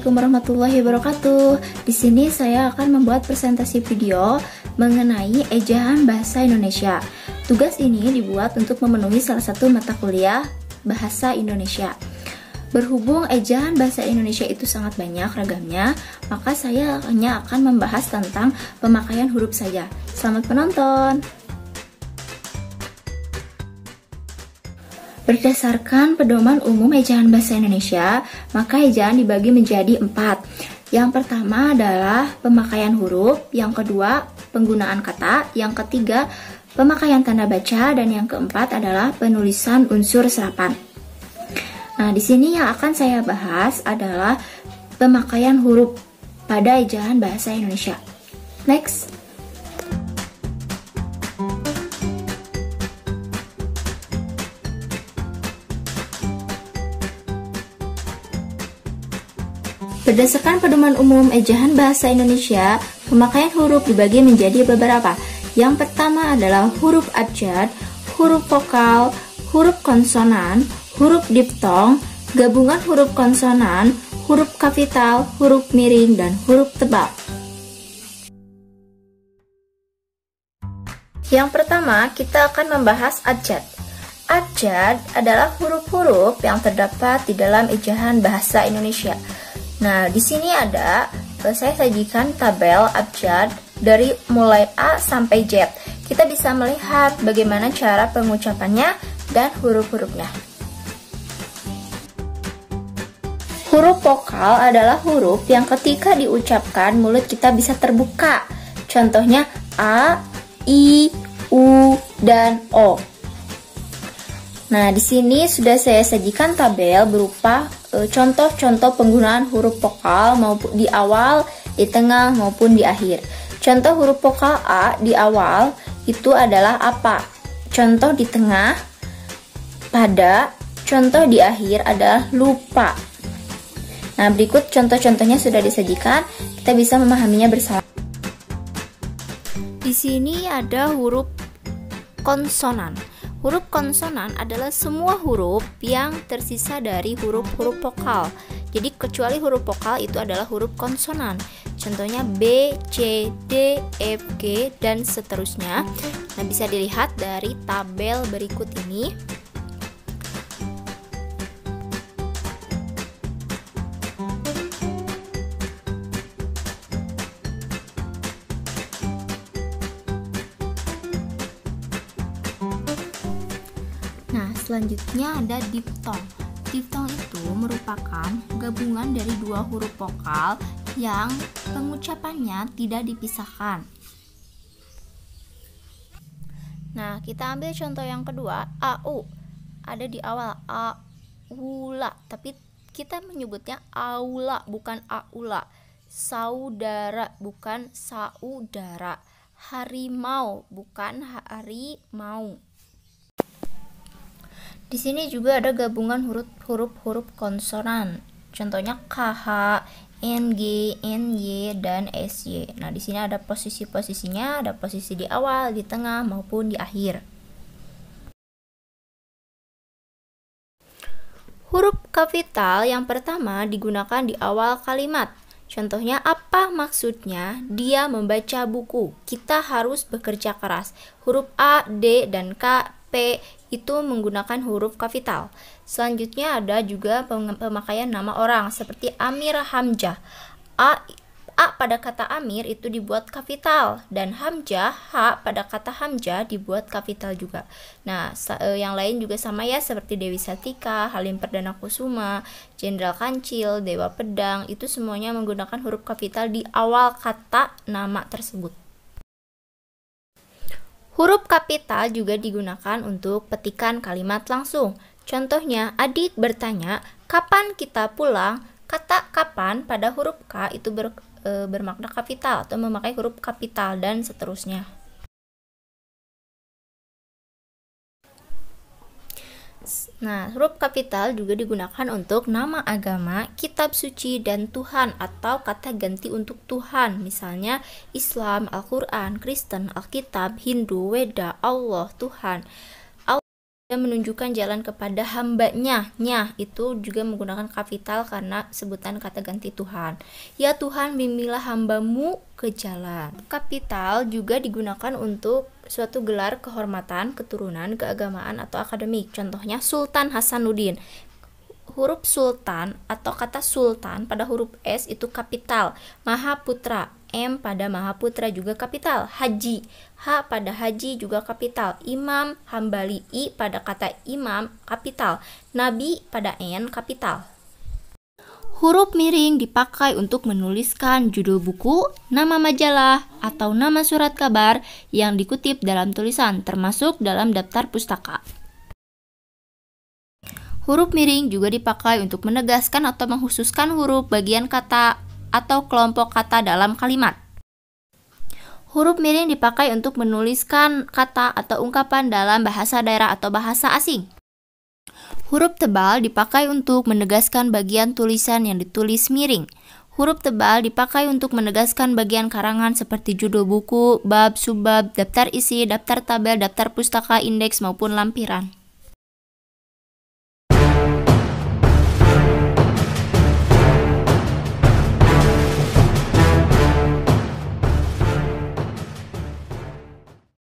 Assalamualaikum warahmatullahi wabarakatuh. Di sini saya akan membuat presentasi video mengenai ejaan bahasa Indonesia. Tugas ini dibuat untuk memenuhi salah satu mata kuliah bahasa Indonesia. Berhubung ejaan bahasa Indonesia itu sangat banyak ragamnya, maka saya hanya akan membahas tentang pemakaian huruf saja. Selamat menonton. Berdasarkan pedoman umum ejaan bahasa Indonesia, maka ejaan dibagi menjadi 4. Yang pertama adalah pemakaian huruf, yang kedua penggunaan kata, yang ketiga pemakaian tanda baca, dan yang keempat adalah penulisan unsur serapan. Nah, di sini yang akan saya bahas adalah pemakaian huruf pada ejaan bahasa Indonesia. Next. Berdasarkan pedoman umum ejaan bahasa Indonesia, pemakaian huruf dibagi menjadi beberapa. Yang pertama adalah huruf abjad, huruf vokal, huruf konsonan, huruf diftong, gabungan huruf konsonan, huruf kapital, huruf miring, dan huruf tebal. Yang pertama, kita akan membahas abjad. Abjad adalah huruf-huruf yang terdapat di dalam ejaan bahasa Indonesia. Nah, di sini saya sajikan tabel abjad dari mulai A sampai Z. Kita bisa melihat bagaimana cara pengucapannya dan huruf-hurufnya. Huruf vokal adalah huruf yang ketika diucapkan mulut kita bisa terbuka. Contohnya A, I, U, dan O. Nah, di sini sudah saya sajikan tabel berupa contoh-contoh penggunaan huruf vokal maupun di awal, di tengah, maupun di akhir. Contoh huruf vokal A di awal itu adalah apa? Contoh di tengah, pada, contoh di akhir adalah lupa. Nah, berikut contoh-contohnya sudah disajikan, kita bisa memahaminya bersama. Di sini ada huruf konsonan. Huruf konsonan adalah semua huruf yang tersisa dari huruf-huruf vokal. Jadi kecuali huruf vokal itu adalah huruf konsonan. Contohnya B, C, D, F, G, dan seterusnya. Nah, bisa dilihat dari tabel berikut ini. Nah, selanjutnya ada diftong. Diftong itu merupakan gabungan dari dua huruf vokal yang pengucapannya tidak dipisahkan. Nah, kita ambil contoh yang kedua, AU. Ada di awal aula, tapi kita menyebutnya aula bukan aula. Saudara bukan saudara. Harimau bukan harimau. Di sini juga ada gabungan huruf konsonan. Contohnya KH, NG, NY, dan SY. Nah, di sini ada posisi-posisinya, ada posisi di awal, di tengah, maupun di akhir. Huruf kapital yang pertama digunakan di awal kalimat. Contohnya apa maksudnya? Dia membaca buku. Kita harus bekerja keras. Huruf A, D, dan K, P itu menggunakan huruf kapital. Selanjutnya ada juga pemakaian nama orang seperti Amir Hamzah. A pada kata Amir itu dibuat kapital, dan Hamzah, H pada kata Hamzah dibuat kapital juga. Nah, yang lain juga sama ya, seperti Dewi Sartika, Halim Perdana Kusuma, Jenderal Kancil, Dewa Pedang, itu semuanya menggunakan huruf kapital di awal kata nama tersebut. Huruf kapital juga digunakan untuk petikan kalimat langsung. Contohnya, adik bertanya, kapan kita pulang? Kata kapan pada huruf K itu bermakna kapital atau memakai huruf kapital, dan seterusnya. Nah, huruf kapital juga digunakan untuk nama agama, kitab suci, dan Tuhan atau kata ganti untuk Tuhan. Misalnya Islam, Al-Quran, Kristen, Alkitab, Hindu, Weda, Allah, Tuhan. menunjukkan jalan kepada hambanya. Nya itu juga menggunakan kapital karena sebutan kata ganti Tuhan. Ya Tuhan, bimbinglah hambamu ke jalan. Kapital juga digunakan untuk suatu gelar kehormatan, keturunan, keagamaan, atau akademik. Contohnya Sultan Hasanuddin. Huruf sultan atau kata sultan pada huruf S itu kapital. Mahaputra, M pada Mahaputra juga kapital. Haji, H pada haji juga kapital. Imam, Hambali, I pada kata imam kapital. Nabi pada N kapital. Huruf miring dipakai untuk menuliskan judul buku, nama majalah, atau nama surat kabar yang dikutip dalam tulisan, termasuk dalam daftar pustaka. Huruf miring juga dipakai untuk menegaskan atau mengkhususkan huruf, bagian kata, atau kelompok kata dalam kalimat. Huruf miring dipakai untuk menuliskan kata atau ungkapan dalam bahasa daerah atau bahasa asing. Huruf tebal dipakai untuk menegaskan bagian tulisan yang ditulis miring. Huruf tebal dipakai untuk menegaskan bagian karangan seperti judul buku, bab, subbab, daftar isi, daftar tabel, daftar pustaka, indeks, maupun lampiran.